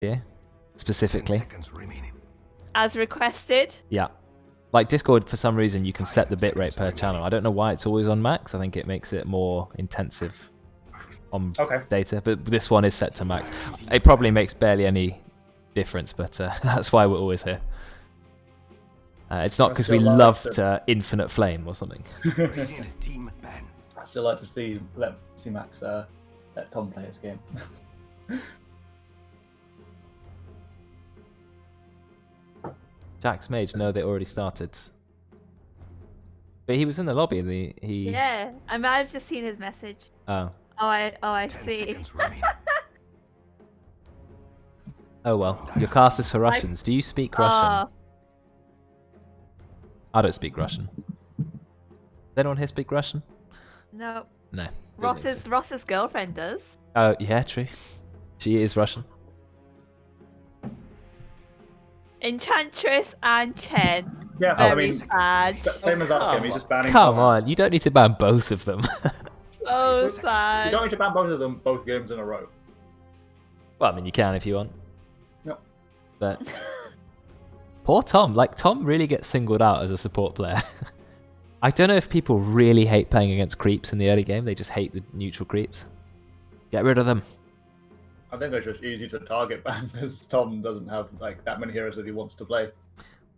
Yeah, specifically. As requested. Yeah. Like Discord, for some reason, you can set the bitrate per channel. I don't know why it's always on max. I think it makes it more intensive on data, but this one is set to max. It probably makes barely any difference, but that's why we're always here. It's not because we love to infinite flame or something. I still like to see Max let Tom play his game. Jack's Mage, no, they already started. But he was in the lobby. Yeah, I might have just seen his message. Oh. I see. Oh well, your cast is for Russians. Do you speak Russian? I don't speak Russian. Does anyone here speak Russian? No. No. Ross's girlfriend does. Oh yeah, true. She is Russian. Enchantress and Chen. Yeah, very bad. Same as us game. He's just banning. Come on, you don't need to ban both of them. So sad. You don't need to ban both of them both games in a row. Well, I mean, you can if you want. Yep. But poor Tom. Like, Tom really gets singled out as a support player. I don't know if people really hate playing against creeps in the early game. They just hate the neutral creeps. Get rid of them. I think it's just easy to target ban because Tom doesn't have like that many heroes that he wants to play.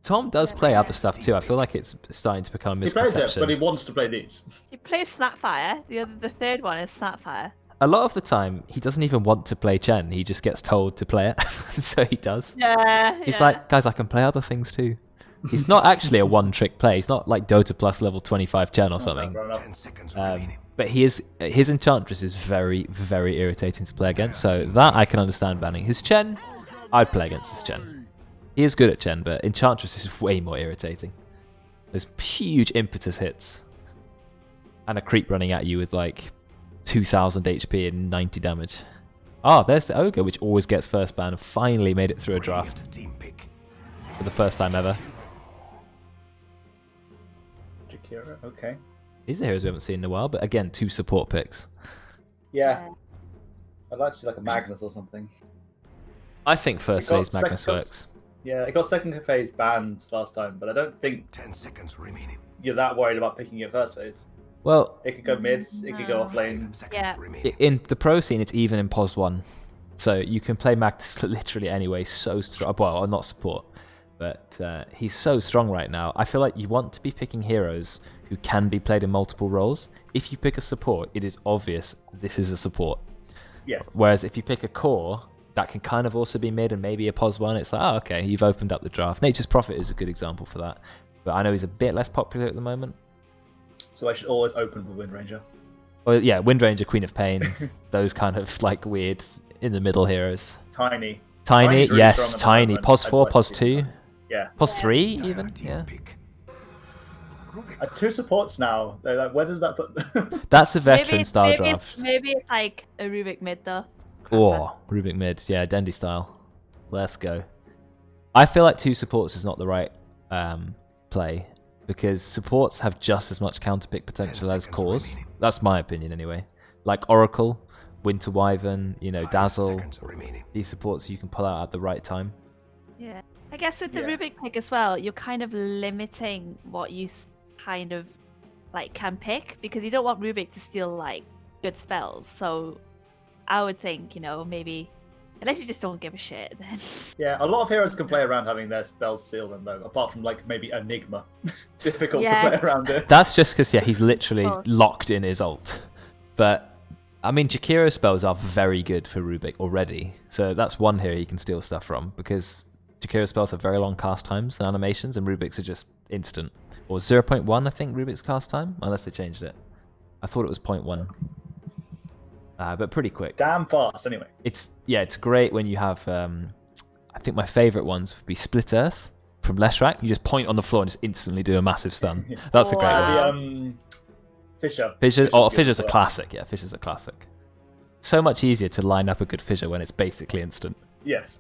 Tom does play other stuff too. I feel like it's starting to become a misconception. He plays it, but he wants to play these. He plays Snapfire. The third one is Snapfire. A lot of the time, he doesn't even want to play Chen. He just gets told to play it, so he does. Yeah. He's like, guys, I can play other things too. He's not actually a one-trick play. He's not like Dota plus level 25 Chen or something. But his Enchantress is very, very irritating to play against. So that I can understand banning. His Chen, I'd play against his Chen. He is good at Chen, but Enchantress is way more irritating. There's huge impetus hits. And a creep running at you with like 2000 HP and 90 damage. Oh, there's the Ogre, which always gets first ban. Finally made it through a draft. For the first time ever. Jakira, okay. These are heroes we haven't seen in a while, but again, 2 support picks. Yeah. I'd like to see like a Magnus or something. I think first phase Magnus works. Yeah, it got second phase banned last time, but I don't think 10 seconds remaining. You're that worried about picking it first phase. Well, it could go mids, it could go off lane. Yeah. In the pro scene, it's even in POS 1. So you can play Magnus literally anyway, so strong. Well, not support, but he's so strong right now. I feel like you want to be picking heroes who can be played in multiple roles. If you pick a support, it is obvious this is a support. Yes. Whereas if you pick a core, that can kind of also be mid and maybe a POS 1. It's like, oh, okay, you've opened up the draft. Nature's Prophet is a good example for that. But I know he's a bit less popular at the moment. So I should always open with Wind Ranger. Well, yeah, Wind Ranger, Queen of Pain, those kind of like weird in the middle heroes. Tiny. Tiny, really yes, Tiny. POS 4, POS 2. Yeah. POS 3 even, yeah. 2 supports now. They're like, where does that put? That's a veteran style draft. Maybe it's like a Rubik mid though. Oh, Rubik mid, yeah, Dendy style. Let's go. I feel like 2 supports is not the right play because supports have just as much counterpick potential as cores. That's my opinion anyway. Like Oracle, Winter Wyvern, you know, Dazzle. These supports you can pull out at the right time. Yeah, I guess with the Rubik pick as well, you're kind of limiting what you kind of like can pick because you don't want Rubik to steal like good spells. So I would think, you know, maybe unless you just don't give a shit, then. Yeah, a lot of heroes can play around having their spells sealed, though. Apart from like maybe Enigma, difficult to play around it. That's just because he's literally locked in his ult. But I mean, Jakiro spells are very good for Rubik already, so that's one hero you can steal stuff from because Jakiro spells have very long cast times and animations, and Rubik's are just instant. Or 0.1, I think Rubik's cast time, unless they changed it. I thought it was 0.1. But pretty quick. Damn fast, anyway. It's great when you have. I think my favourite ones would be Split Earth from Leshrac. You just point on the floor and just instantly do a massive stun. That's a great one. Fissure. Fissure's a classic. Yeah, Fissure's a classic. So much easier to line up a good Fissure when it's basically instant. Yes.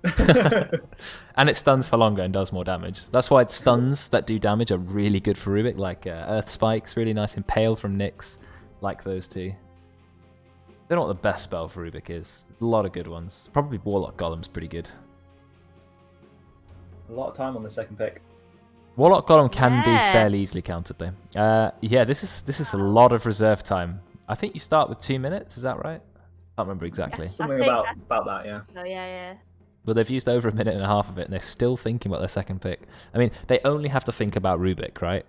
And it stuns for longer and does more damage. That's why stuns that do damage are really good for Rubik. Like Earth Spike's really nice. Impale from Nyx. Like those two. I don't know what the best spell for Rubik is. A lot of good ones. Probably Warlock Golem's pretty good. A lot of time on the second pick. Warlock Golem can be Yeah. fairly easily countered though. Yeah, this is a lot of reserve time. I think you start with 2 minutes. Is that right? Can't remember exactly. Yes. Something think about that, yeah. Oh yeah. Well, they've used over a minute and a half of it, and they're still thinking about their second pick. I mean, they only have to think about Rubik, right?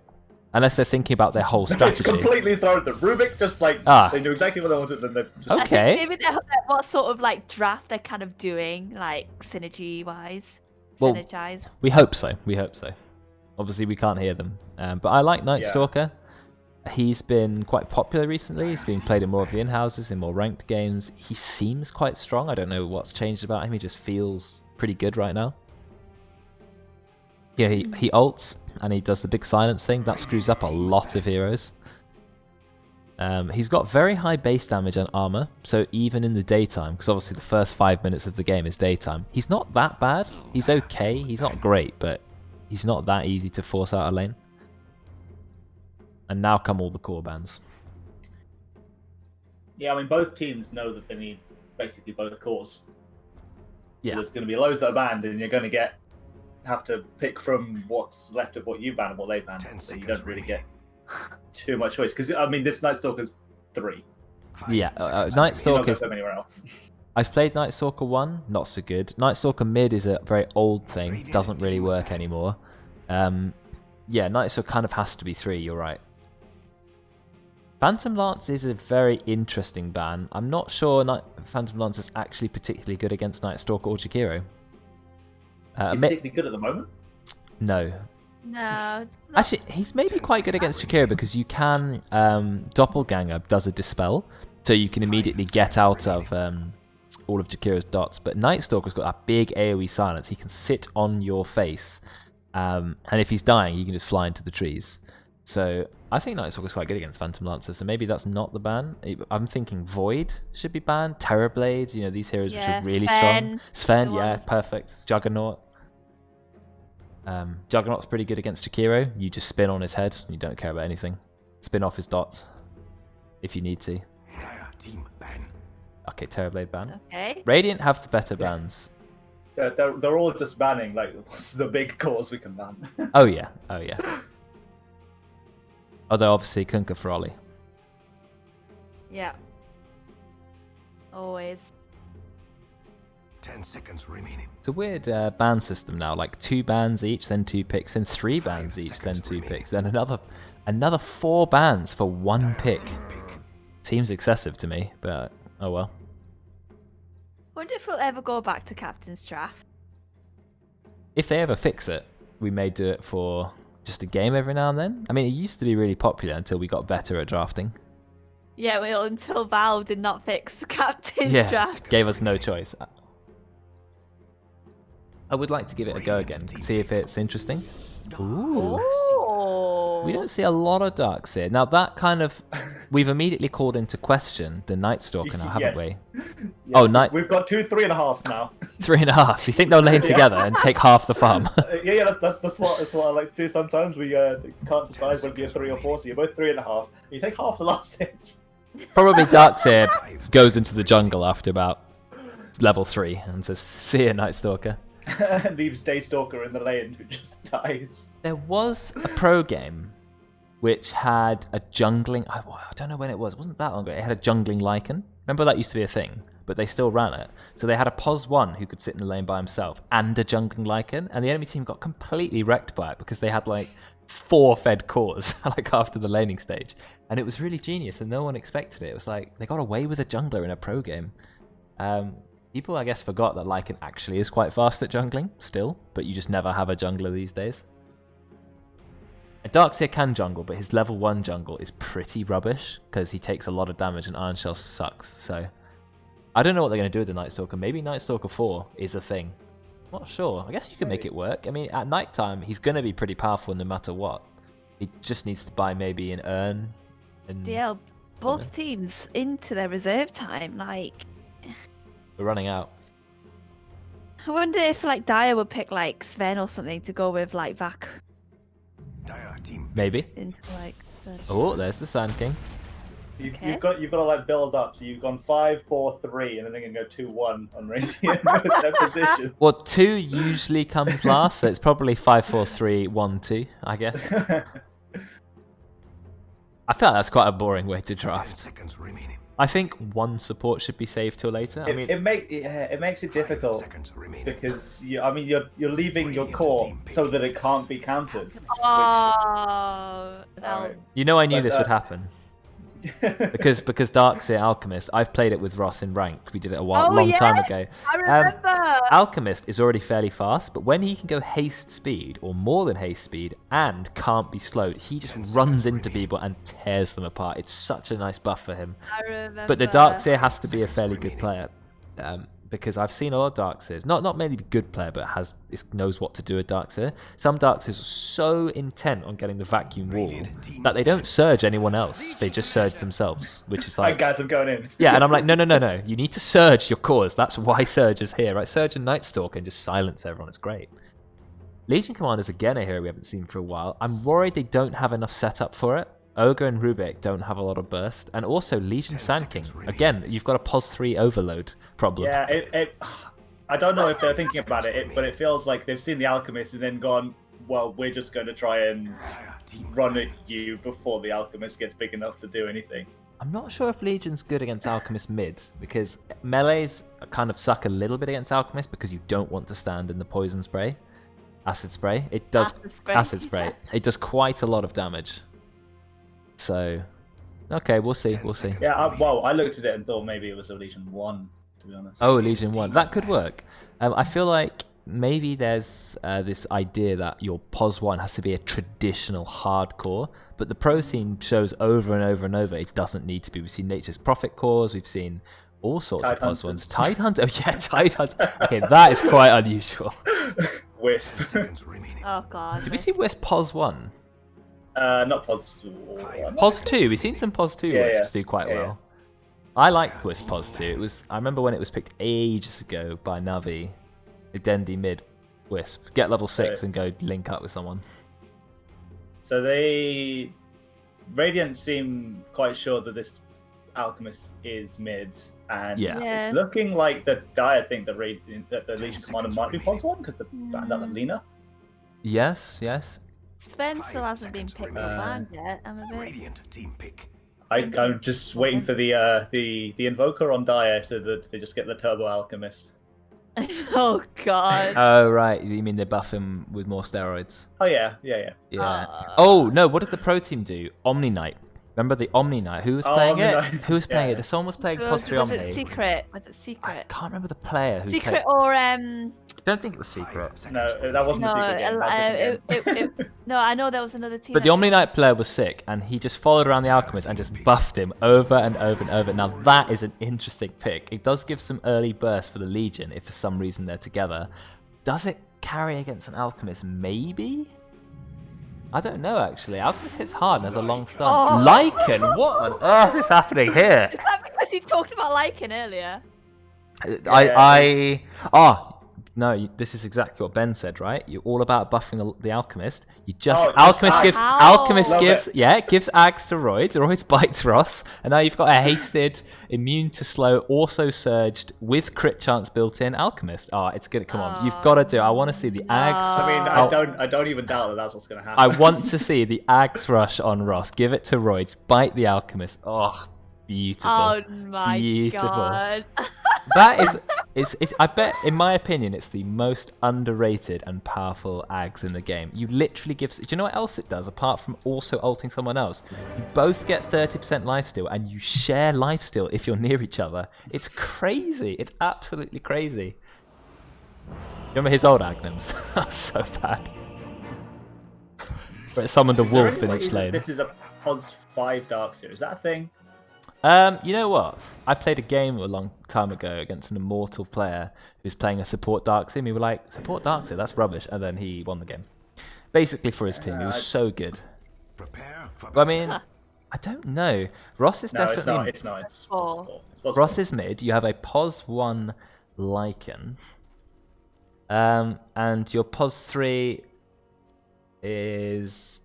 Unless they're thinking about their whole It's strategy. completely thrown the Rubik, just like they knew exactly what they wanted, then they just... I Okay. think maybe what sort of like draft they're kind of doing, like synergy wise. Well, Synergize. We hope so. We hope so. Obviously, we can't hear them. But I like Night Stalker. He's been quite popular recently. He's been played in more of the in-houses, in more ranked games. He seems quite strong. I don't know what's changed about him. He just feels pretty good right now. Yeah, he ults, and he does the big silence thing. That screws up a lot of heroes. He's got very high base damage and armor, so even in the daytime, because obviously the first 5 minutes of the game is daytime, he's not that bad. He's okay. He's not great, but he's not that easy to force out a lane. And now come all the core bans. Yeah, I mean, both teams know that they need basically both cores. Yeah. So there's going to be loads that are banned, and you're going to have to pick from what's left of what you ban and what they ban. So you don't really get too much choice. Because, I mean, this Night Stalker's 3. Yeah, Night You're not Stalker. going to go anywhere else. I've played Night Stalker 1, not so good. Night Stalker mid is a very old thing, doesn't really work anymore. Yeah, Night Stalker kind of has to be 3, you're right. Phantom Lance is a very interesting ban. I'm not sure Phantom Lance is actually particularly good against Night Stalker or Jakiro. Is he particularly good at the moment? No. No. It's not. Actually, he's maybe quite good against Jakiro because you can... Doppelganger does a Dispel, so you can immediately get out of all of Jakiro's dots. But Night Stalker's got that big AoE silence. He can sit on your face, and if he's dying, he can just fly into the trees. So I think Night Stalker's quite good against Phantom Lancer, so maybe that's not the ban. I'm thinking Void should be banned, Terrorblade, you know, these heroes which are really strong. Sven, yeah, perfect. Juggernaut. Juggernaut's pretty good against Jakiro. You just spin on his head, you don't care about anything. Spin off his dots, if you need to. Okay, Terrorblade ban. Okay. Radiant have the better bans. They're all just banning, like, what's the big cores we can ban? Oh yeah, oh yeah. Although obviously Kunkka for Oli. Yeah. Always. 10 seconds remaining. It's a weird ban system now, like 2 bans each, then 2 picks, then 3 bans each, then 2 picks, then another 4 bans for 1 pick. Seems excessive to me, but oh well. Wonder if we'll ever go back to Captain's Draft. If they ever fix it, we may do it for just a game every now and then. I mean, it used to be really popular until we got better at drafting. Yeah, well, until Valve did not fix Captain's Yes, Draft. gave us no choice. I would like to give it a go again, see if it's interesting. Ooh. Oh. We don't see a lot of darks here. Now that kind of... We've immediately called into question the Night Stalker now, haven't we? Yes, Oh, Night... We've got 2 3.5s now. 3.5. You think they'll lane together and take half the farm? Yeah, that's what I like to do sometimes. We can't decide whether you're 3 or 4, so you're both 3.5. You take half the last hits. Probably Darkseer goes into the jungle after about level 3 and says, see ya, Night Stalker. And leaves Daystalker in the lane who just dies. There was a pro game which had a jungling... I don't know when it was. It wasn't that long ago. It had a jungling Lycan. Remember that used to be a thing, but they still ran it. So they had a POS 1 who could sit in the lane by himself and a jungling Lycan, and the enemy team got completely wrecked by it because they had like 4 fed cores like after the laning stage. And it was really genius and no one expected it. It was like they got away with a jungler in a pro game. People, I guess, forgot that Lycan actually is quite fast at jungling, still, but you just never have a jungler these days. Darkseer can jungle, but his level 1 jungle is pretty rubbish, because he takes a lot of damage and Iron Shell sucks, so... I don't know what they're going to do with the Night Stalker. Maybe Night Stalker 4 is a thing. Not sure. I guess you can make it work. I mean, at night time, he's going to be pretty powerful no matter what. He just needs to buy maybe an urn. And... DL, both teams into their reserve time, like... We're running out. I wonder if like Dyer would pick like Sven or something to go with like Vac Maybe. into like the... Oh, there's the Sand King. You've Okay. got to like build up. So you've gone 5, 4, 3, and then they're gonna go 2-1 on Radiant with their position. Well, 2 usually comes last, so it's probably 5, 4, 3, 1, 2, I guess. I feel like that's quite a boring way to 10 draft. seconds remaining. I think 1 support should be saved till later. I mean, it makes it 5 difficult seconds remaining. because you're leaving your core so that it can't be countered. Oh, Alright. you know, I knew But, this would happen. because Darkseer Alchemist, I've played it with Ross in ranked. We did it a Oh, long time yes! ago. I remember. Alchemist is already fairly fast, but when he can go haste speed or more than haste speed and can't be slowed, he just runs into people and tears them apart. It's such a nice buff for him. I remember. But the Darkseer has to be a fairly good player. Because I've seen a lot of Darkseers, not mainly good player, but knows what to do with Darkseer. Some Darkseers are so intent on getting the vacuum wall that they don't surge anyone else. They just surge themselves, which is like, guys, I'm going in. yeah. And I'm like, no. You need to surge your cores. That's why Surge is here, right? Surge and Nightstalker and just silence everyone. It's great. Legion Commander's again a hero we haven't seen for a while. I'm worried they don't have enough setup for it. Ogre and Rubik don't have a lot of burst, and also Legion Sand King. Again, you've got a POS 3 overload problem. Yeah, I don't know if they're thinking about it, but it feels like they've seen the Alchemist and then gone, well, we're just going to try and run at you before the Alchemist gets big enough to do anything. I'm not sure if Legion's good against Alchemist mid, because melees kind of suck a little bit against Alchemist because you don't want to stand in the poison spray. Acid spray. It does acid spray. It does quite a lot of damage. So, okay, we'll see. We'll see. Yeah, I looked at it and thought maybe it was a Legion 1, to be honest. Oh, Legion 1. That could work. I feel like maybe there's this idea that your POS 1 has to be a traditional hardcore, but the pro scene shows over and over and over it doesn't need to be. We've seen Nature's Prophet cores, we've seen all sorts of POS 1s. Tide Hunter, yeah, Tide Hunter. Okay, that is quite unusual. Wisp. Oh god. Did we see Wisp POS 1? Not POS 1. POS 2, we've seen some POS 2 Yeah, Wisps do quite yeah. well. I like Wisp POS 2. I remember when it was picked ages ago by Navi, a Dendi mid Wisp. Get level 6 and go link up with someone. So Radiant seem quite sure that this Alchemist is mid, and Yeah. it's looking like the Dire think that the Legion Commander might be POS 1 because they banned out the Lina. Yes. Sven still hasn't been picked for ban yet. I'm a bit. Radiant team pick. I'm just waiting for the Invoker on Dire so that they just get the Turbo Alchemist. Oh god. Oh, right. You mean they buff him with more steroids? Oh yeah. Yeah. Oh, no. What did the pro team do? Omni Knight. Remember the Omni Knight? Who was playing Omni it? Knight. Who was playing Yeah. it? Someone was playing POS 3 Was Omni. it secret? Was it I secret? can't remember the player who Secret played. or I don't think it was secret. No, that wasn't no, a secret game. That was a different game. no, I know there was another team. But the that Omni Knight chose- player was sick, and he just followed around the Alchemist and just buffed him over and over and over. Now that is an interesting pick. It does give some early burst for the Legion if for some reason they're together. Does it carry against an Alchemist? Maybe? I don't know, actually. Alchemist hits hard and has a long stun. Oh. Lycan? What on earth is happening here? Is that because you talked about Lycan earlier? No, this is exactly what Ben said, right? You're all about buffing the Alchemist. You just Oh, Alchemist just gives Ow. Alchemist Love gives it. yeah, it gives Ags to Roidz. Roidz bites Ross, and now you've got a hasted, immune to slow, also surged with crit chance built in Alchemist. It's good. Come on, you've got to do. I want to see the Ags. I mean, Oh. I don't even doubt that that's what's going to I happen. want to see the Ags rush on Ross. Give it to Roidz. Bite the Alchemist. Oh, beautiful. Oh my Beautiful. god. That is, I bet, in my opinion, it's the most underrated and powerful Ags in the game. You literally give, do you know what else it does, apart from also ulting someone else? You both get 30% lifesteal, and you share lifesteal if you're near each other. It's crazy. It's absolutely crazy. Remember his old Agnems? That's so bad. Where it summoned a Is there wolf any in way each that lane. This is a POS 5 Darkseer. Is that a thing? You know what? I played a game a long time ago against an immortal player who was playing a support Darkseer. And we were like, support Darkseer, that's rubbish. And then he won the game. Basically for his team. He was so good. Prepare for But, I mean, I don't know. Ross is No, it's definitely... not. It's not. It's Oh. POS 4. It's POS Ross 4. is mid. You have a POS 1 Lycan. And your POS 3... is...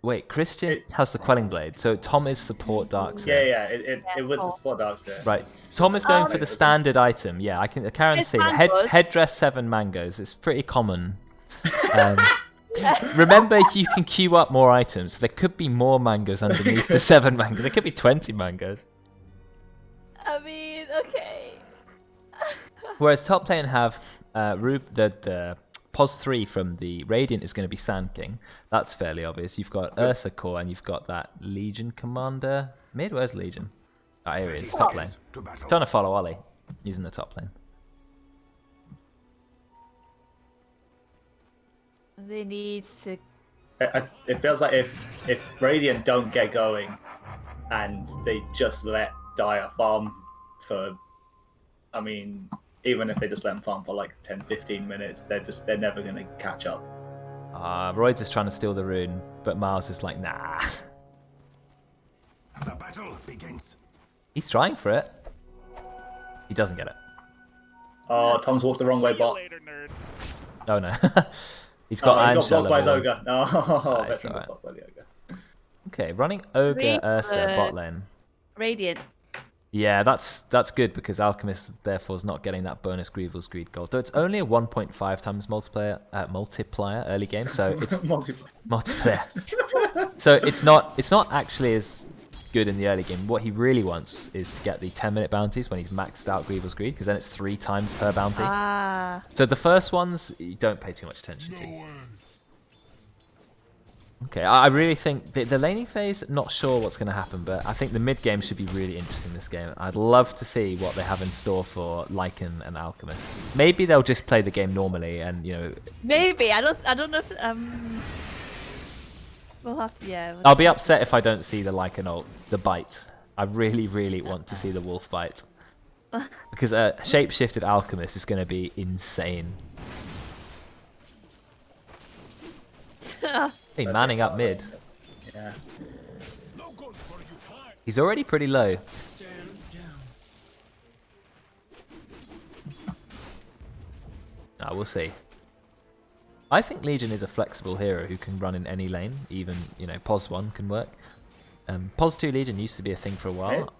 Wait, Christian has the Quelling Blade, so Tom is support Darkseer. Yeah, it was the support Darkseer. Right, Tom is going for the standard item. Yeah, Karen's saying headdress 7 mangoes. It's pretty common. Remember, you can queue up more items. There could be more mangoes underneath the 7 mangoes. There could be 20 mangoes. I mean, okay. Whereas top lane have the Pos 3 from the Radiant is going to be Sand King. That's fairly obvious. You've got Ursa Core and you've got that Legion Commander. Mid, where's Legion? Oh, here he is, top lane. Trying to follow Oli. He's in the top lane. They need to... It feels like if Radiant don't get going and they just let Dire farm for... I mean... Even if they just let them farm for like 10-15 minutes, they're never going to catch up. Roidz is trying to steal the rune, but Miles is like, nah. The battle begins. He's trying for it. He doesn't get it. Oh, Tom's walked the wrong way, bot. Later, nerds. Oh no. He's got Iron Shell blocked by his level 1. ogre. No, Nice, got alright. blocked by the ogre. Okay, running Ogre Ursa bot lane. Radiant. Yeah, that's good because Alchemist therefore is not getting that bonus Greevil's Greed gold. Though it's only a 1.5 times multiplier early game, so it's multiplayer. So it's not actually as good in the early game. What he really wants is to get the 10-minute bounties when he's maxed out Greevil's Greed, because then it's 3 times per bounty. So the first ones you don't pay too much attention to. Okay, I really think the laning phase, not sure what's going to happen, but I think the mid game should be really interesting this game. I'd love to see what they have in store for Lycan and Alchemist. Maybe they'll just play the game normally and, you know... Maybe, I don't know if... We'll have to, yeah. I'll be upset if I don't see the Lycan ult, the bite. I really, really want to see the wolf bite. Because a shape-shifted Alchemist is going to be insane. Hey, manning up mid. Yeah. He's already pretty low. We'll see. I think Legion is a flexible hero who can run in any lane. Even, you know, Pos 1 can work. Pos 2 Legion used to be a thing for a while.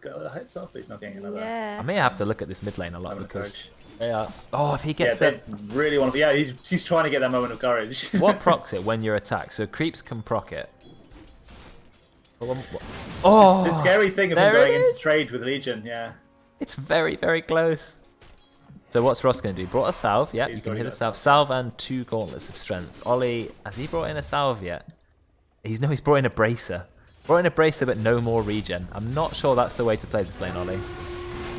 Got a hit off, but he's not getting another. Yeah. I may have to look at this mid lane a lot because they are... Oh, if he gets they really want to... Yeah, he's trying to get that moment of courage. What procs it when you're attacked? So creeps can proc it. Oh, the scary thing of him going into trade with Legion, yeah. It's very, very close. So what's Ross going to do? Brought a salve, yeah, you can hit a salve. Salve and 2 gauntlets of strength. Oli, has he brought in a salve yet? He's brought in a bracer. Brought in a bracer but no more regen. I'm not sure that's the way to play this lane, Oli.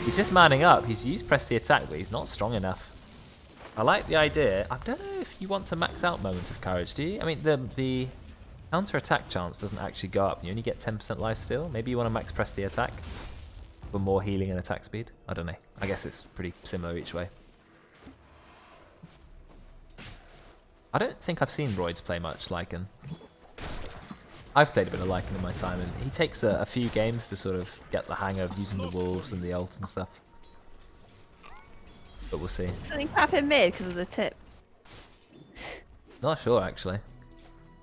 He's just manning up. He's used press the attack, but he's not strong enough. I like the idea. I don't know if you want to max out Moment of Courage, do you? I mean, the counter-attack chance doesn't actually go up. You only get 10% life steal. Maybe you want to max press the attack for more healing and attack speed. I don't know. I guess it's pretty similar each way. I don't think I've seen Roidz play much Lycan. I've played a bit of Lycan in my time, and he takes a few games to sort of get the hang of using the wolves and the ult and stuff. But we'll see. So you cap him mid because of the tip. Not sure, actually.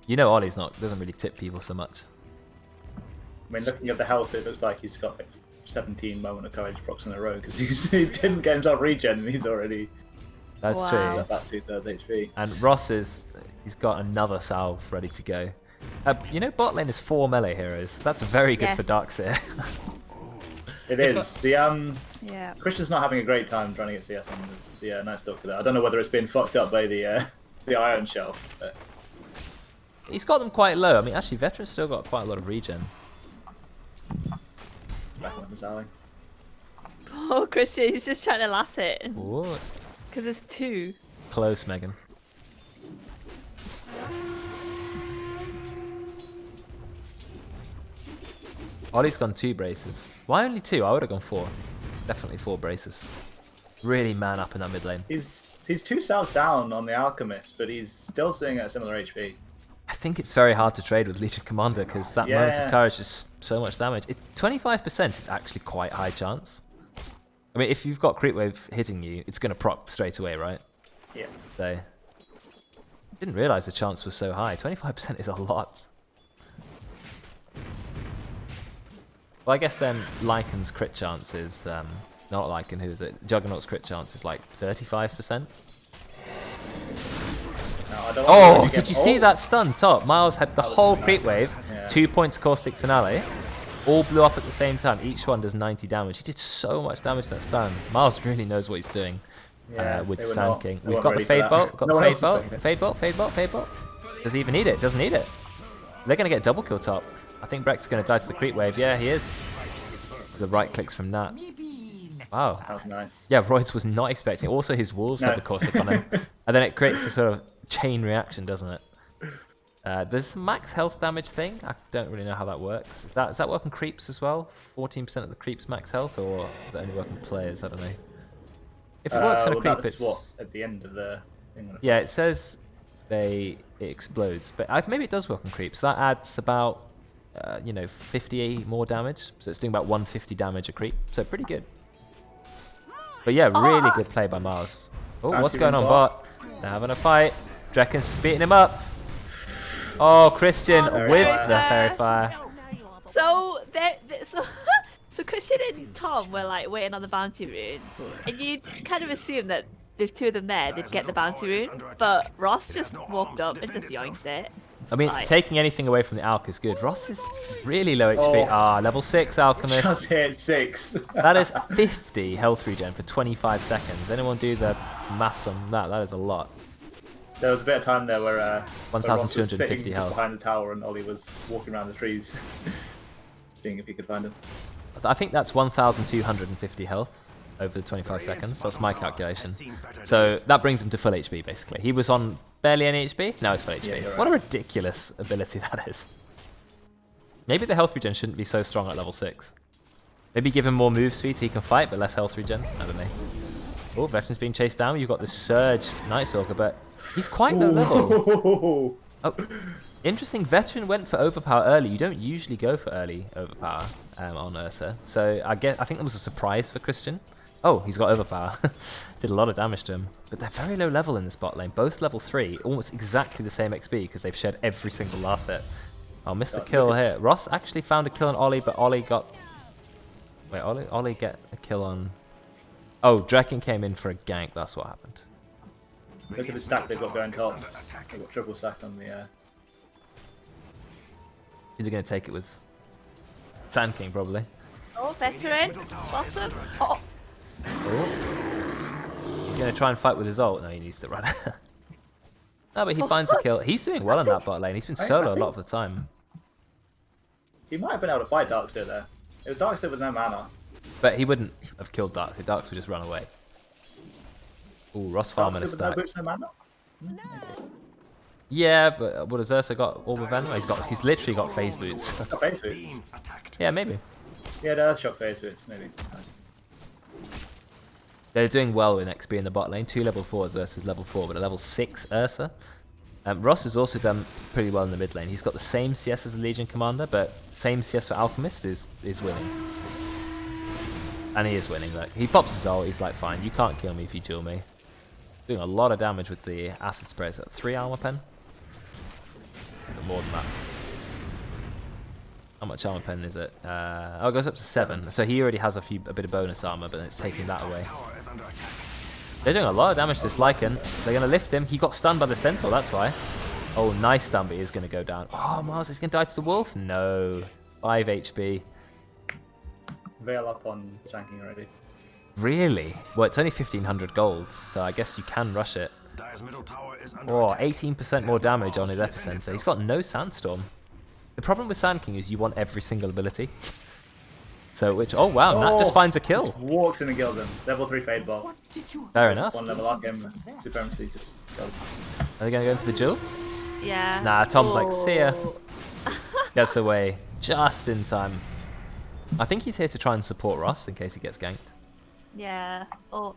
You know, Ollie's doesn't really tip people so much. I mean, looking at the health, it looks like he's got like 17 Moment of Courage procs in a row because he didn't get himself regen and he's already... That's true. About 2/3 HP. And Ross he's got another salve ready to go. You know, bot lane is 4 melee heroes. That's very good for Darkseer. It is. Christian's not having a great time trying to get CS on the Night Stalker there. I don't know whether it's been fucked up by the Iron Shell. But... He's got them quite low. I mean, actually, Veteran's still got quite a lot of regen. Back on the Sally. Oh, Christian, he's just trying to last it. Ooh. Because it's 2. Close, Megan. Ollie's gone 2 braces. Why only 2? I would have gone 4. Definitely 4 braces. Really man up in that mid lane. He's 2 salves down on the Alchemist, but he's still sitting at a similar HP. I think it's very hard to trade with Legion Commander because that Moment of Courage is so much damage. 25% is actually quite high chance. I mean, if you've got Creep Wave hitting you, it's going to proc straight away, right? Yeah. So Didn't realize the chance was so high. 25% is a lot. Well, I guess then Lycan's crit chance is not Lycan. Who is it? Juggernaut's crit chance is like 35%. No, oh, did you see that stun? Top Miles had the whole creep wave, 2 points caustic finale, all blew up at the same time. Each one does 90 damage. He did so much damage that stun. Miles really knows what he's doing with the Sand King. We've got the Fade Bolt. Got the Fade Bolt. Fade Bolt. Fade Bolt. Fade Bolt. Does he even need it? Doesn't need it. They're gonna get double kill top. I think Brexx is gonna die to the creep wave. Yeah, he is. The right clicks from Nat. Wow. That was nice. Yeah, Roidz was not expecting. Also, his wolves have the caustic on him, and then it creates a sort of chain reaction, doesn't it? There's some max health damage thing. I don't really know how that works. Does that work on creeps as well? 14% of the creeps max health, or does it only work on players? I don't know. If it works on a creep, it's what at the end of the thing. Yeah, it says it explodes, but maybe it does work on creeps. That adds about 50 more damage, so it's doing about 150 damage a creep. So pretty good. But yeah, really good play by Mars. Oh, what's going on, bot? They're having a fight. Drekkon's just beating him up. Oh, Christian with the fairy fire. So Christian and Tom were like waiting on the bounty rune, and you kind of assume that with two of them there, they'd get the bounty rune, but Ross just walked up and just yoinked it. I mean, taking anything away from the Alk is good. Ross is really low HP. Level 6 Alchemist. Just hit 6. That is 50 health regen for 25 seconds. Anyone do the maths on that? That is a lot. There was a bit of time there where 1,250 health behind the tower and Oli was walking around the trees, seeing if he could find him. I think that's 1,250 health over the 25 seconds. That's my calculation. So that brings him to full HP, basically. He was on barely any HP. Now he's full HP. Yeah, What a ridiculous ability that is. Maybe the health regen shouldn't be so strong at level 6. Maybe give him more move speed so he can fight, but less health regen. I don't know. Oh, Veteran's being chased down. You've got the surged Night Stalker, but he's quite low level. Oh, interesting. Veteran went for overpower early. You don't usually go for early overpower on Ursa. So I think that was a surprise for Christian. Oh, he's got overpower. Did a lot of damage to him. But they're very low level in this bot lane. Both level 3, almost exactly the same XP because they've shared every single last hit. Oh, missed the kill here. Ross actually found a kill on Oli, but Oli got... Wait, Oli get a kill on... Oh, Drekkon came in for a gank. That's what happened. Look at the stack they've got going top. They've got triple stack on the... They're going to take it with Sand King, probably. Oh, Veteran. Bottom. Oh. He's going to try and fight with his ult. No, he needs to run. No, but he finds a kill. He's doing well in that bot lane. He's been solo a lot of the time. He might have been able to fight Darkseer there. It was Darkseer with no mana. But he wouldn't have killed Darkseer. Darkseer would just run away. Ooh, Ross farming a stack. No mana? Yeah, but what has Ursa got? Orb of Venom? He's literally got phase boots. Got phase boots. Yeah, maybe. Yeah, there's shot phase boots, maybe. They're doing well in XP in the bot lane. 2 level 4s versus level 4, but a level 6 Ursa. Ross has also done pretty well in the mid lane. He's got the same CS as the Legion Commander, but same CS for Alchemist is winning. And he is winning. Look, he pops his ult. He's like, fine, you can't kill me if you duel me. Doing a lot of damage with the acid spray. Is that 3 armor pen? More than that. How much armor pen is it? Oh, it goes up to 7. So he already has a bit of bonus armor, but it's taking that away. They're doing a lot of damage to this Lycan. They're going to lift him. He got stunned by the Centaur, that's why. Oh, nice stun, but he is going to go down. Oh, Mars is going to die to the wolf? No. 5 HP. Veil up on tanking already. Really? Well, it's only 1,500 gold, so I guess you can rush it. Oh, 18% more damage on his epicenter. He's got no Sandstorm. The problem with Sand King is you want every single ability. So, oh wow, Nat just finds a kill. Just walks in and kills him. Level 3 Fade Bolt. Fair enough. 1 level Arcane Supremacy just goes. Are they going to go in for the duel? Yeah. Nah, Tom's like, see ya. Gets away just in time. I think he's here to try and support Ross in case he gets ganked. Yeah. Oh.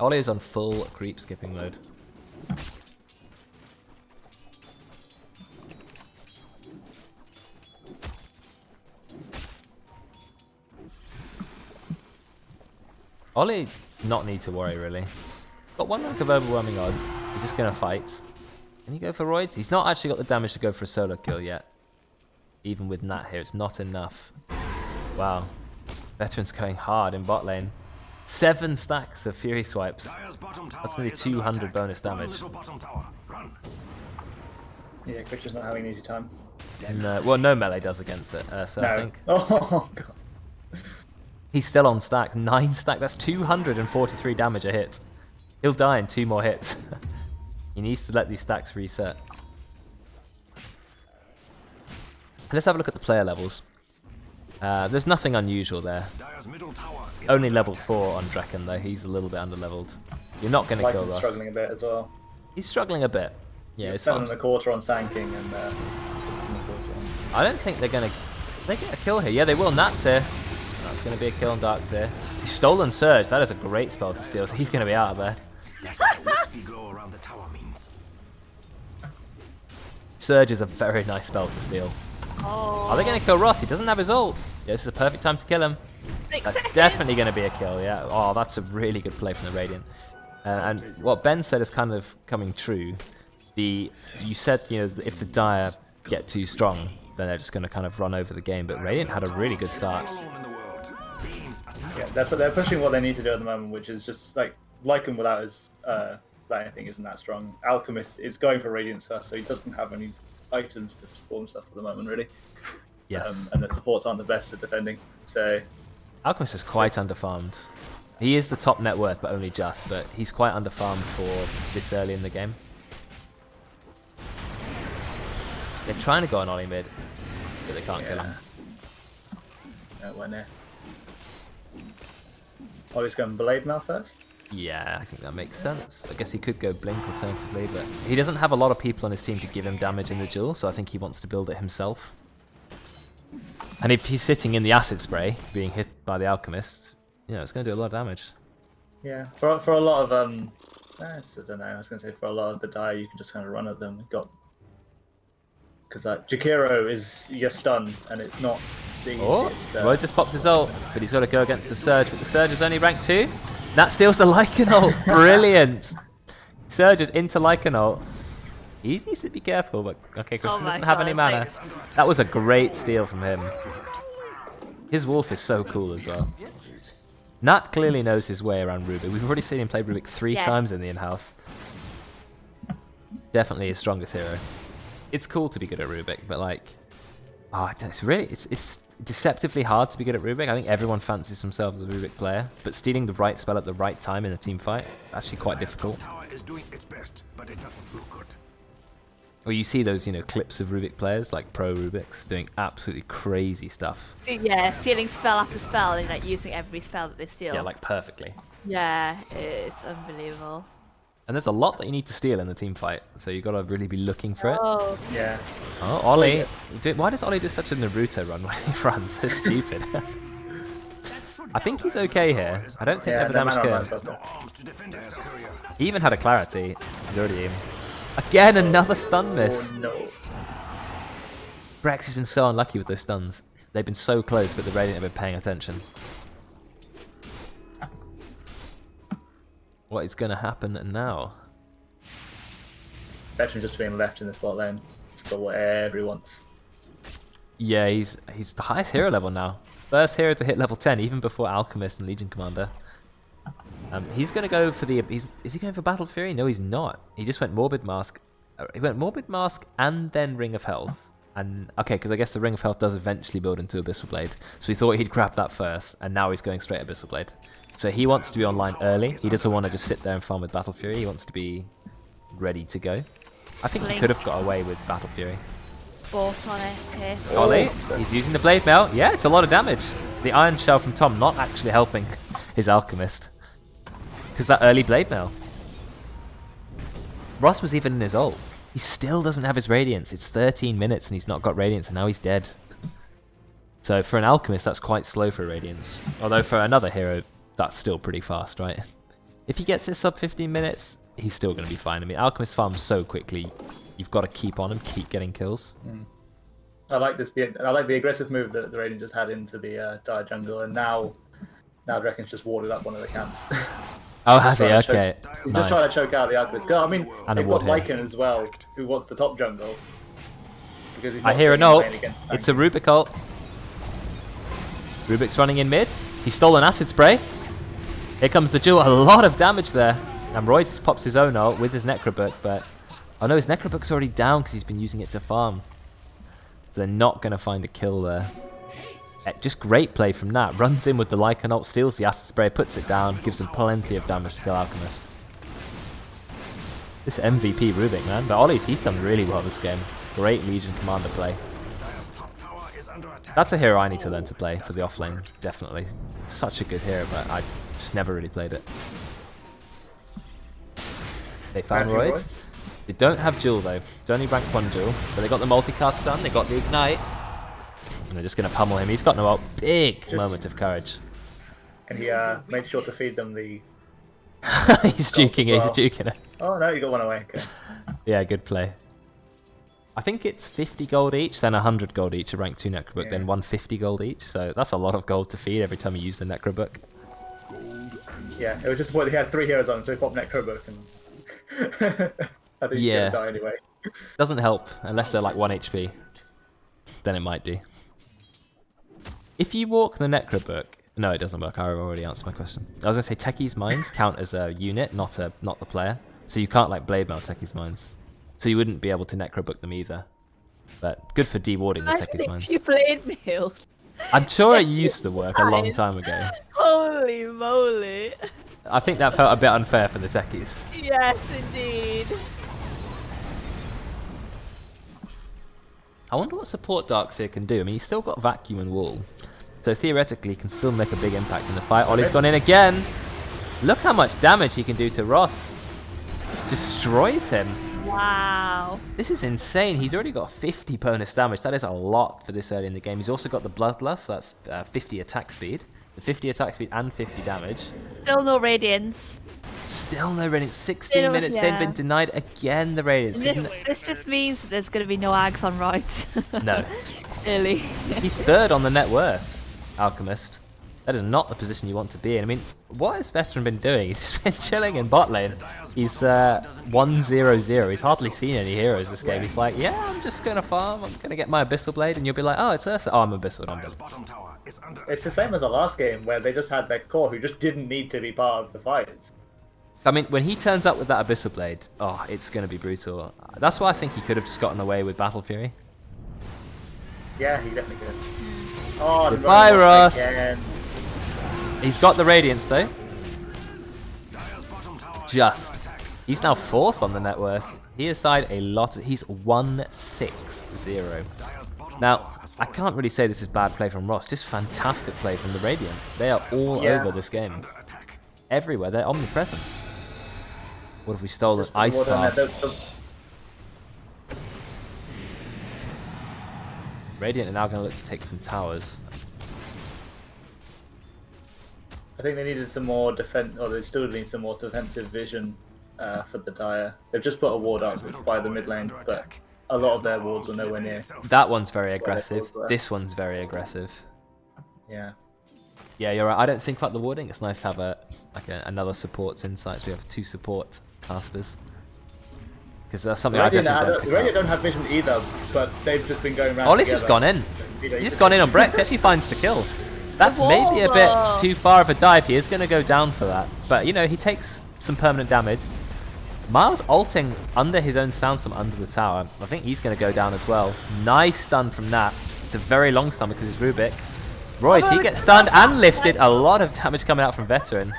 Oli is on full creep skipping mode. Oli does not need to worry, really. Got one rank of overwhelming odds. He's just going to fight. Can he go for Roidz? He's not actually got the damage to go for a solo kill yet. Even with Nat here, it's not enough. Wow. Veteran's going hard in bot lane. 7 stacks of Fury Swipes. That's nearly 200 bonus damage. Yeah, Christian's not having an easy time. No, well, no melee does against it, so No. I think. Oh, God. He's still on stack. 9 stack. That's 243 damage a hit. He'll die in 2 more hits. He needs to let these stacks reset. Let's have a look at the player levels. There's nothing unusual there. Only level 4 on Drekkon though. He's a little bit underleveled. You're not going to kill Ross. Struggling a bit as well. He's struggling a bit. Yeah, it's 7.25 on Sanking and 6.25 I don't think they're going to... They get a kill here. Yeah, they will. Nat's here. That's going to be a kill on Dark's here. He's stolen Surge. That is a great spell to steal, so he's going to be out of there. Surge is a very nice spell to steal. Oh. Are they going to kill Ross? He doesn't have his ult. Yeah, this is a perfect time to kill him. That's definitely going to be a kill, yeah. Oh, that's a really good play from the Radiant. And what Ben said is kind of coming true. You said, you know, if the Dire get too strong, then they're just going to kind of run over the game. But Radiant had a really good start. Yeah, they're pushing what they need to do at the moment, which is just like Lycan without his anything isn't that strong. Alchemist is going for Radiance first, so he doesn't have any items to support himself at the moment, really. Yes. And the supports aren't the best at defending. So Alchemist is quite underfarmed. He is the top net worth, but only just. But he's quite underfarmed for this early in the game. They're trying to go on Oli mid, but they can't kill him. Nowhere near. Oli's going Blade now first. Yeah, I think that makes sense. I guess he could go Blink alternatively, but he doesn't have a lot of people on his team to give him damage in the duel, so I think he wants to build it himself. And if he's sitting in the Acid Spray, being hit by the Alchemist, you know, it's going to do a lot of damage. Yeah, for a lot of I don't know. I was going to say for a lot of the Dire, you can just kind of run at them. Because Jakiro is your stun, and it's not the easiest. Roidz just popped his ult, but he's got to go against the Surge, but the Surge is only rank 2. That steals the Lycan ult. Brilliant. Surge is into Lycan ult. He needs to be careful, but okay, Christian doesn't have any mana. That was a great steal from him. His Wolf is so cool as well. Nat clearly knows his way around Rubik. We've already seen him play Rubik 3 times in the in-house. Definitely his strongest hero. It's cool to be good at Rubik, but like, it's deceptively hard to be good at Rubik. I think everyone fancies themselves as a Rubik player, but stealing the right spell at the right time in a team fight is actually quite difficult. Or you see those, you know, clips of Rubik players, like pro Rubiks, doing absolutely crazy stuff. Yeah, stealing spell after spell and like using every spell that they steal. Yeah, like perfectly. Yeah, it's unbelievable. And there's a lot that you need to steal in the team fight, so you've got to really be looking for it. Oh, yeah. Oh, Oli. Why does Oli do such a Naruto run when he runs? So stupid. I think he's okay here. I don't think they have a damage kill. He even had a clarity. He's already in. Again, another stun miss. Oh, no. Brexx has been so unlucky with those stuns. They've been so close, but the Radiant have been paying attention. What is going to happen now? Veteran just being left in the spot lane. He's got whatever he wants. Yeah, he's the highest hero level now. First hero to hit level 10, even before Alchemist and Legion Commander. He's going to go for the... Is he going for Battle Fury? No, he's not. He just went Morbid Mask. He went Morbid Mask and then Ring of Health. And okay, because I guess the Ring of Health does eventually build into Abyssal Blade. So he thought he'd grab that first, and now he's going straight Abyssal Blade. So he wants to be online early. He doesn't want to just sit there and farm with Battle Fury. He wants to be ready to go. I think he could have got away with Battle Fury. Boss on SK. Oli, he's using the Blade Mail. Yeah, it's a lot of damage. The Iron Shell from Thom not actually helping his Alchemist. Because that early Blade Mail. Ross was even in his ult. He still doesn't have his Radiance. It's 13 minutes and he's not got Radiance and now he's dead. So for an Alchemist, that's quite slow for Radiance. Although for another hero, that's still pretty fast, right? If he gets his sub 15 minutes, he's still going to be fine. I mean, Alchemist farms so quickly, you've got to keep on him, keep getting kills. I like this. I like the aggressive move that the Radiant just had into the Dire jungle, and now Drekkon's just warded up one of the camps. Oh, has he? trying to Okay. He's Nice. just trying to choke out the Alchemist. I mean, And they've a got ward here. Lycan as well, who wants the top jungle. Because he's I not hear sitting an ult. playing against It's a Rubik ult. Rubik's running in mid. He stole an acid spray. Here comes the duel. A lot of damage there. And Roidz pops his own ult with his Necrobook, but... Oh no, his Necrobook's already down because he's been using it to farm. So they're not going to find a kill there. Just great play from Nat. Runs in with the Lycan ult, steals the acid spray, puts it down, gives him plenty of damage to kill Alchemist. This MVP Rubik, man. But Ollie's, he's done really well this game. Great Legion Commander play. That's a hero I need to learn to play for the offlane, definitely. Such a good hero, but I just never really played it. They found Roidz. They don't have Duel though. It's only rank 1 Duel, but they got the multicast done, they got the Ignite. And they're just going to pummel him. He's got no ult. Big moment of courage. And he made sure to feed them the... He's juking it, he's juking it. Oh no, you got one away. Okay. Yeah, good play. I think it's 50 gold each, then 100 gold each, a rank 2 Necrobook, then 150 gold each. So that's a lot of gold to feed every time you use the Necrobook. Yeah, it was just what he had 3 heroes on, so he popped Necrobook and... I think he's gonna die anyway. Doesn't help, unless they're like 1 HP. Then it might do. If you walk the Necrobook... No, it doesn't work. I already answered my question. I was going to say Techie's Mines count as a unit, not the player. So you can't like Blade Mail Techie's Mines. So you wouldn't be able to Necrobook them either. But good for dewarding the Techie's Mines. You Blade Mail. I'm sure it used to work a long time ago. Holy moly. I think that felt a bit unfair for the Techies. Yes, indeed. I wonder what support Darkseer can do. I mean, he's still got Vacuum and Wall. So theoretically, he can still make a big impact in the fight. Ollie's gone in again. Look how much damage he can do to Ross. Just destroys him. Wow. This is insane. He's already got 50 bonus damage. That is a lot for this early in the game. He's also got the Bloodlust. So that's 50 attack speed. So 50 attack speed and 50 damage. Still no Radiance. Still no Radiance. 16 minutes in, been denied again the Radiance. This just means that there's going to be no Ags on Roidz. No. Really. He's third on the net worth. Alchemist. That is not the position you want to be in. I mean, what has Veteran been doing? He's just been chilling in bot lane. He's 1-0-0. He's hardly seen any heroes this game. He's like, yeah, I'm just going to farm. I'm going to get my Abyssal Blade. And you'll be like, oh, it's Ursa. Oh, I'm Abyssal. I'm done. It's the same as the last game where they just had their core who just didn't need to be part of the fights. I mean, when he turns up with that Abyssal Blade, oh, it's going to be brutal. That's why I think he could have just gotten away with Battle Fury. Yeah, he definitely could. Oh, goodbye, Ross. Again. He's got the Radiance, though. Just. He's now 4th on the net worth. He has died a lot. He's 1-6-0. Now, I can't really say this is bad play from Ross. Just fantastic play from the Radiant. They are all over this game. Everywhere. They're omnipresent. What have we stolen? Ice Path. Radiant are now going to look to take some towers. I think they needed some more defense, or they still need some more defensive vision for the Dire. They've just put a ward up by the mid lane, but a lot of their wards were nowhere near. That one's very aggressive. This one's very aggressive. Yeah. Yeah, you're right. I don't think about the warding. It's nice to have another support's insights. We have 2 support casters. Because that's something I definitely don't don't have vision either, but they've just been going around. Ollie's just gone in. He's just gone in on Brexx. He actually finds the kill. That's maybe a bit too far of a dive. He is going to go down for that. But, you know, he takes some permanent damage. Miles ulting under his own Sandstorm under the tower. I think he's going to go down as well. Nice stun from Nat. It's a very long stun because it's Rubik. Roidz, he gets stunned and lifted. A lot of damage coming out from Veteran.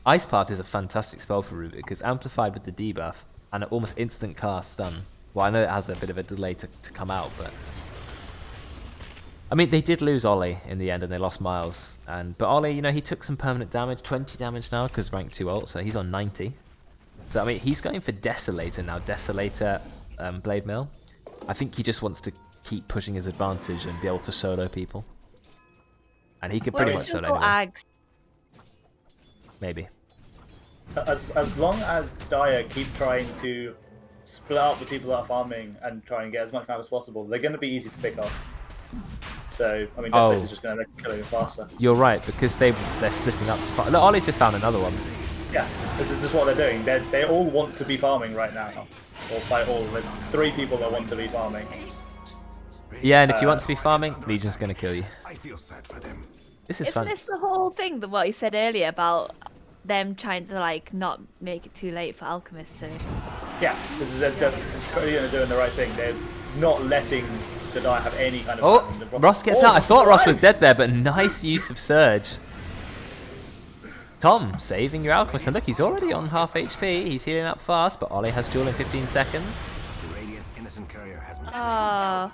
Ice Path is a fantastic spell for Rubik because amplified with the debuff and an almost instant cast stun. Well, I know it has a bit of a delay to come out, but... I mean, they did lose Ollie in the end and they lost Miles. But Ollie, you know, he took some permanent damage, 20 damage now because rank 2 ult, so he's on 90. But I mean, he's going for Desolator now, Desolator Blade Mail. I think he just wants to keep pushing his advantage and be able to solo people. And he could pretty much solo anyone. Maybe. As long as Dire keep trying to split up the people that are farming and try and get as much map as possible, they're going to be easy to pick off. So I mean, Oh. Death is just going to kill him faster. You're right, because they're splitting up. Look, Ollie's just found another one. Yeah, this is just what they're doing. They all want to be farming right now. Or by all, there's 3 people that want to be farming. Yeah, and if you want to be farming, Legion's going to kill you. I feel sad for them. This is Isn't fun. this the whole thing that what you said earlier about them trying to like not make it too late for Alchemist to? Yeah, they're doing the right thing. They're not letting the die have any kind of. Oh, Ross gets out. I thought Ross was dead there, but nice use of Surge. Tom saving your Alchemist, and look, he's already on half HP. He's healing up fast, but Ollie has duel in 15 seconds. The Radiant's innocent courier has been Oh,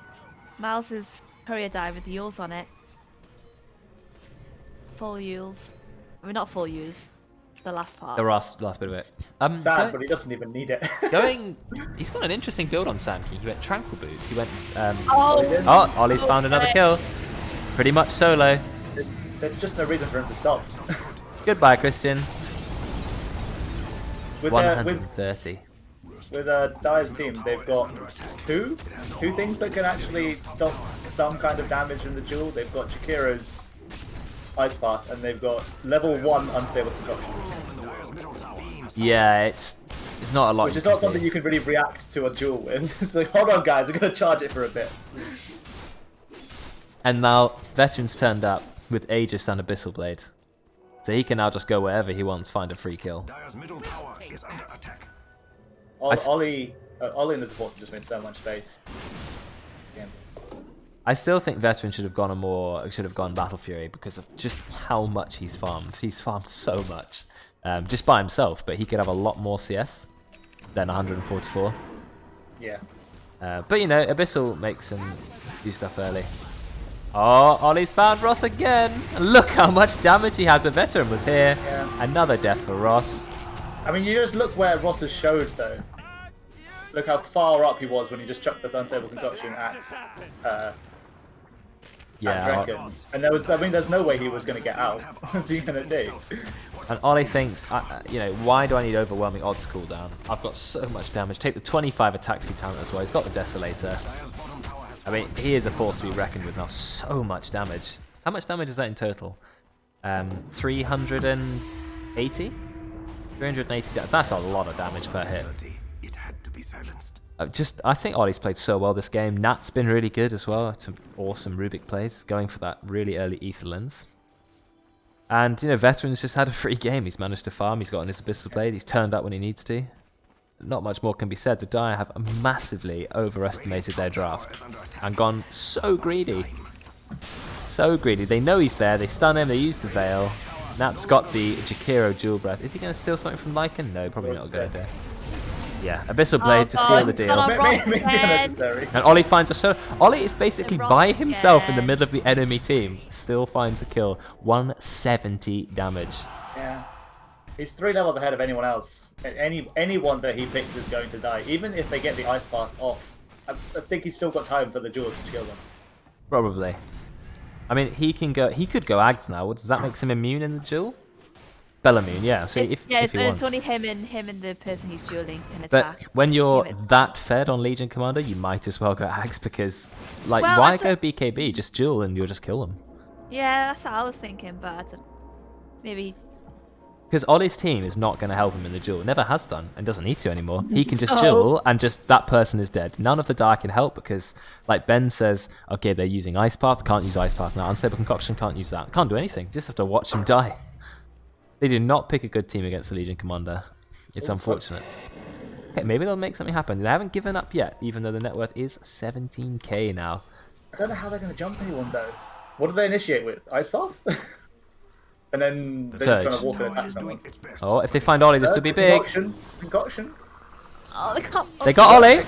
Miles's courier died with the Yules on it. Full Yules. I mean, not full Yules. The last part. The last bit of it. Sad, but he doesn't even need it. He's got an interesting build on Samkey. He went Tranquil Boots. He went. Oh, Ollie's found another kill. Pretty much solo. There's just no reason for him to stop. Goodbye, Christian. With 130. Dire's team, they've got two things that can actually stop some kind of damage in the duel. They've got Jakira's Ice Path, and they've got level 1 Unstable Concoction. Yeah, it's not a lot. Which is not something you can really react to a duel with. It's like, hold on guys, we're going to charge it for a bit. And now, Veteran's turned up with Aegis and Abyssal Blade. So he can now just go wherever he wants, find a free kill. Dire's middle tower is under attack. Ollie and the supports have just made so much space. Yeah. I still think Veteran should have gone Battle Fury because of just how much he's farmed. He's farmed so much, just by himself. But he could have a lot more CS than 144. Yeah. But you know, Abyssal makes him do stuff early. Oh, Ollie's found Ross again. And look how much damage he has. The Veteran was here. Yeah. Another death for Ross. I mean, you just look where Ross has showed though. Look how far up he was when he just chucked this Unstable Concoction at Drekkon. And there's no way he was going to get out. What's he going to do? And Ollie thinks, you know, why do I need overwhelming odds cooldown? I've got so much damage. Take the 25 attack speed talent as well. He's got the Desolator. I mean, he is a force to be reckoned with now. So much damage. How much damage is that in total? 380? 380. That's a lot of damage per hit. It had to be silenced. I think Ollie's played so well this game. Nat's been really good as well. Some awesome Rubik plays, going for that really early Ether Lens. And, you know, Veteran's just had a free game. He's managed to farm. He's got an Abyssal Blade. He's turned up when he needs to. Not much more can be said. The Dire have massively overestimated their draft and gone so greedy. So greedy. They know he's there. They stun him. They use the Veil. Nat's got the Jakiro Jewel Breath. Is he going to steal something from Lycan? No, probably not a good idea. Yeah, Abyssal Blade to seal the deal. Maybe unnecessary. And Ollie finds a solo. Ollie is basically by himself in the middle of the enemy team. Still finds a kill. 170 damage. Yeah. He's 3 levels ahead of anyone else. Anyone that he picks is going to die. Even if they get the Ice Path off, I think he's still got time for the duel to kill them. Probably. I mean, he could go Ags now. Does that make him immune in the duel? Bellamune, yeah. So if he wants. It's only him and the person he's dueling can But attack. when you're that fed on Legion Commander, you might as well go Ags because, like, why go BKB? Just duel and you'll just kill them. Yeah, that's what I was thinking, but I don't, maybe. Because Ollie's team is not going to help him in the duel. Never has done, and doesn't need to anymore. He can just duel, and just that person is dead. None of the Dire can help because, like Ben says, okay, they're using Ice Path. Can't use Ice Path now. Unstable Concoction, can't use that. Can't do anything. Just have to watch him die. They do not pick a good team against the Legion Commander. It's unfortunate. Okay, maybe they'll make something happen. They haven't given up yet, even though the net worth is 17k now. I don't know how they're going to jump anyone though. What do they initiate with? Ice Path? And then they're just trying to walk and attack someone. Oh, if they find Ollie, this would be big. Concoction. Oh, they can't. They got Ollie.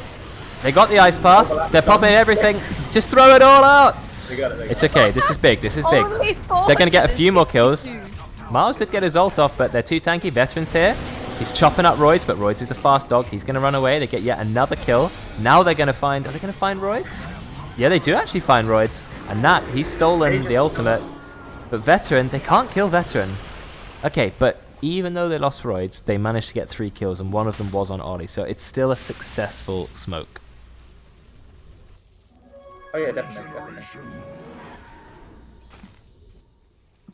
They got the Ice Path. They're popping everything. Just throw it all out. They got it. It's okay. This is big. This is big. They're going to get a few more kills. Miles did get his ult off, but they're too tanky. Veteran's here. He's chopping up Roidz, but Roidz is a fast dog. He's going to run away. They get yet another kill. Now they're going to find... Are they going to find Roidz? Yeah, they do actually find Roidz. And Nat, he's stolen the ultimate. But Veteran, they can't kill Veteran. Okay, but even though they lost Roidz, they managed to get 3 kills, and one of them was on Ollie. So it's still a successful smoke. Oh yeah, definitely.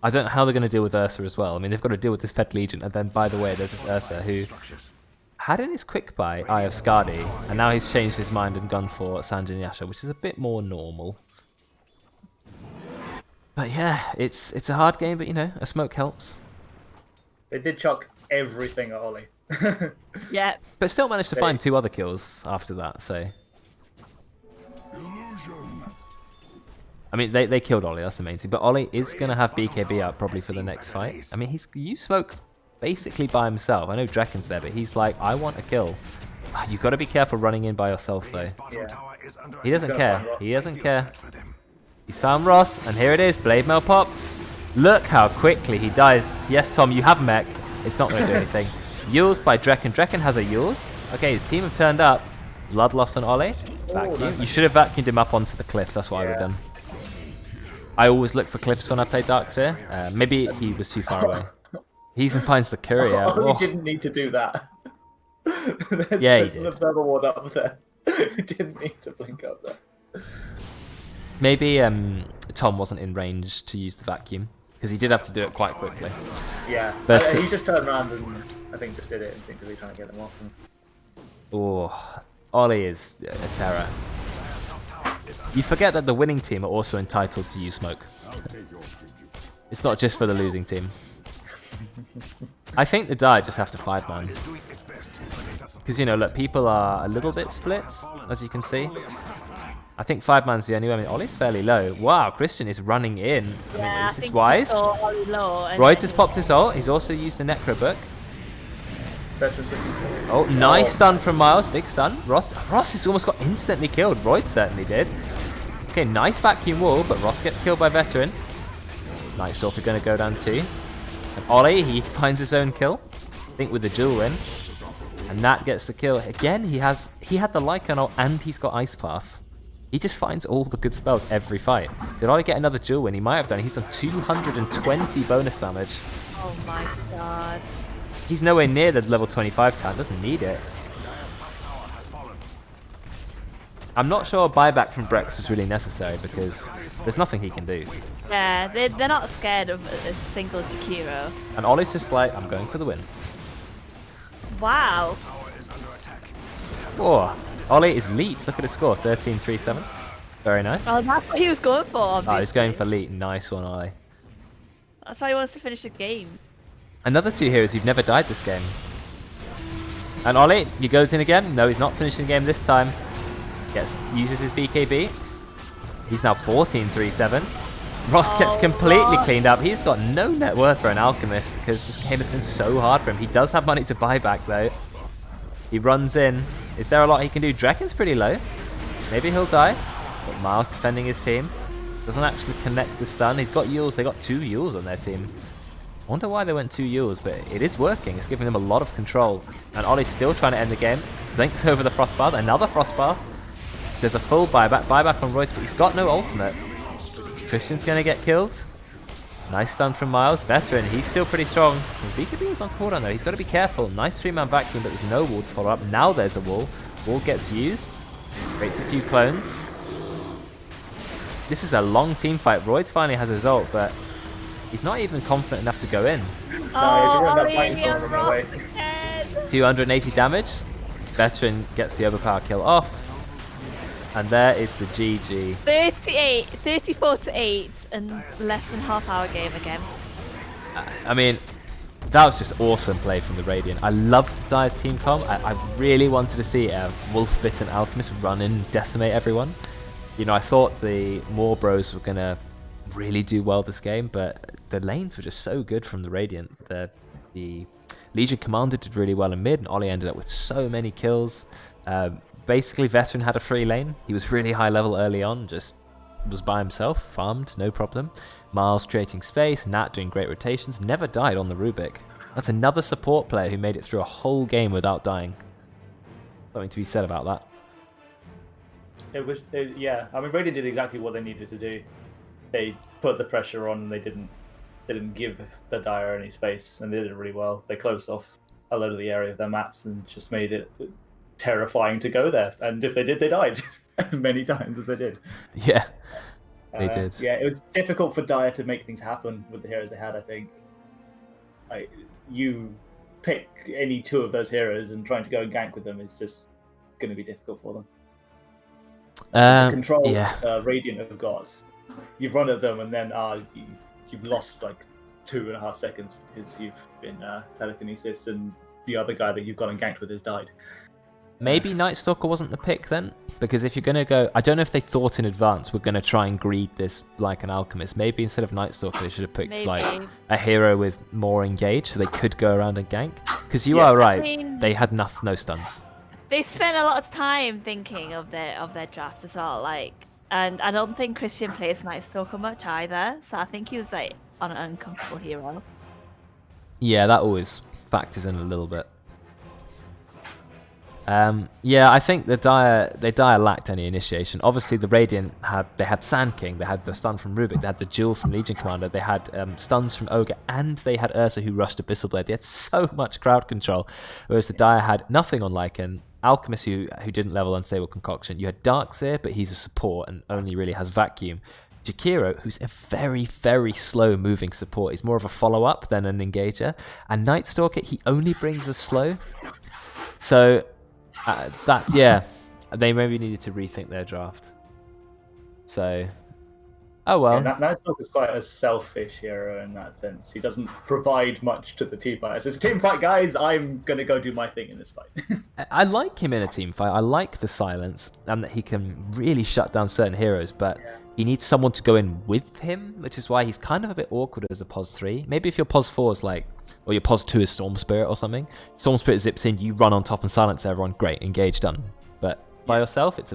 I don't know how they're going to deal with Ursa as well. I mean, they've got to deal with this Fed Legion, and then, by the way, there's this Ursa who had in his quick buy Eye of Skadi, and now he's changed his mind and gone for Sanjin Yasha, which is a bit more normal. But yeah, it's a hard game, but you know, a smoke helps. They did chuck everything at Oli. Yeah. But still managed to find 2 other kills after that, so... I mean, they killed Oli, that's the main thing. But Oli is going to have BKB out probably for the next fight. I mean, he's used smoke basically by himself. I know Drekkon's there, but he's like, I want a kill. You've got to be careful running in by yourself, though. Yeah. He doesn't care. He doesn't care. He's found Ross, and here it is. Blade Mail popped. Look how quickly he dies. Yes, Tom, you have mech. It's not going to do anything. Yules by Drekkon. Drekkon has a Yules. Okay, his team have turned up. Blood lost on Oli. Vacuum. You should have vacuumed him up onto the cliff. That's what I would have done. I always look for cliffs when I play Darkseer. Maybe he was too far away. He even finds the courier. Oli didn't need to do that. Yeah, he there's an did. observer ward up there. He didn't need to blink up there. Maybe Tom wasn't in range to use the vacuum, because he did have to do it quite quickly. Yeah, But he just turned around and I think just did it instinctively, trying to get them off. Oh, Oli is a terror. You forget that the winning team are also entitled to use smoke. It's not just for the losing team. I think the die just have to 5-man. Because, you know, look, people are a little bit split, as you can see. I think 5-man's the only way. I mean, Oli's fairly low. Wow, Christian is running in. I mean, is this wise? Roidz has popped his ult. He's also used the Necro book. Oh, nice stun from Miles. Big stun. Ross has almost got instantly killed. Roidz certainly did. Okay, nice vacuum wall, but Ross gets killed by Veteran. Night Stalker going to go down too. And Oli, he finds his own kill. I think with the duel win. And Nat gets the kill. Again, he had the Lycan ult and he's got Ice Path. He just finds all the good spells every fight. Did Oli get another duel win? He might have done. He's done 220 bonus damage. Oh my god. He's nowhere near the level 25 talent. Doesn't need it. I'm not sure a buyback from Brexx is really necessary because there's nothing he can do. Yeah, they're not scared of a single Jakiro. And Oli's just like, I'm going for the win. Wow. Oh, Oli is Leet. Look at the score, 13-3-7. Very nice. Well, that's what he was going for, obviously. Oh, he's going for Leet. Nice one, Oli. That's why he wants to finish the game. Another 2 heroes who've never died this game. And Oli, he goes in again. No, he's not finishing the game this time. Uses his BKB. He's now 14-3-7. Ross gets completely cleaned up. He's got no net worth for an Alchemist because this game has been so hard for him. He does have money to buy back though. He runs in. Is there a lot he can do? Drekkon's pretty low. Maybe he'll die. But Miles defending his team. Doesn't actually connect the stun. He's got Yules. They got 2 Yules on their team. I wonder why they went 2 Yules, but it is working. It's giving them a lot of control. And Oli's still trying to end the game. Blinks over the Frostbath. Another Frostbath. There's a full buyback on Roidz, but he's got no ultimate. Christian's going to get killed. Nice stun from Miles. Veteran, he's still pretty strong. BKB is on cooldown though. He's got to be careful. Nice 3-man vacuum, but there's no wall to follow up. Now there's a wall. Wall gets used. Creates a few clones. This is a long team fight. Roidz finally has his ult, but he's not even confident enough to go in. Oh, 280 damage. Veteran gets the overpower kill off. And there is the GG. 34-8, and less than half-hour game again. I mean, that was just awesome play from the Radiant. I loved Dire's team comp. I really wanted to see a Wolf-bitten Alchemist run in and decimate everyone. You know, I thought the Moor Bros were going to really do well this game, but the lanes were just so good from the Radiant. The Legion Commander did really well in mid, and Oli ended up with so many kills. Basically, Veteran had a free lane. He was really high level early on, just was by himself, farmed, no problem. Miles creating space, Nat doing great rotations, never died on the Rubik. That's another support player who made it through a whole game without dying. Something to be said about that. Yeah. I mean, Radiant did exactly what they needed to do. They put the pressure on, and they didn't give the Dire any space, and they did it really well. They closed off a load of the area of their maps and just made it terrifying to go there. And if they did, they died many times if they did. Yeah. They did. Yeah, it was difficult for Dire to make things happen with the heroes they had, I think. Like, you pick any two of those heroes and trying to go and gank with them is just going to be difficult for them. The control that Radiant have got, you've run at them and then you've lost like 2.5 seconds because you've been telekinesis and the other guy that you've gone and ganked with has died. Maybe Night Stalker wasn't the pick then? Because if you're going to go... I don't know if they thought in advance we're going to try and greed this like an alchemist. Maybe instead of Night Stalker they should have picked like a hero with more engage so they could go around and gank. Because you are right, they had no stuns. They spent a lot of time thinking of their drafts as well, like, and I don't think Christian plays Night Stalker much either, so I think he was like on an uncomfortable hero. Yeah, that always factors in a little bit. Yeah, I think the Dire lacked any initiation. Obviously, the Radiant had Sand King, they had the stun from Rubik, they had the Jewel from Legion Commander, they had stuns from Ogre, and they had Ursa who rushed Abyssal Blade. They had so much crowd control, whereas the Dire had nothing on Lycan. Alchemist who didn't level Unstable Concoction. You had Darkseer, but he's a support and only really has Vacuum. Jakiro, who's a very, very slow moving support. He's more of a follow-up than an engager. And Night Stalker, he only brings us slow. So that's, yeah, they maybe needed to rethink their draft. So, oh well. Yeah, Night Stalker's quite a selfish hero in that sense. He doesn't provide much to the team fight. It says, team fight, guys, I'm going to go do my thing in this fight. I like him in a team fight. I like the silence and that he can really shut down certain heroes, but he needs someone to go in with him, which is why he's kind of a bit awkward as a POS 3. Maybe if your POS 4 is like, or your POS 2 is Storm Spirit or something. Storm Spirit zips in, you run on top and silence everyone. Great, engage, done. But by yourself, it's a bit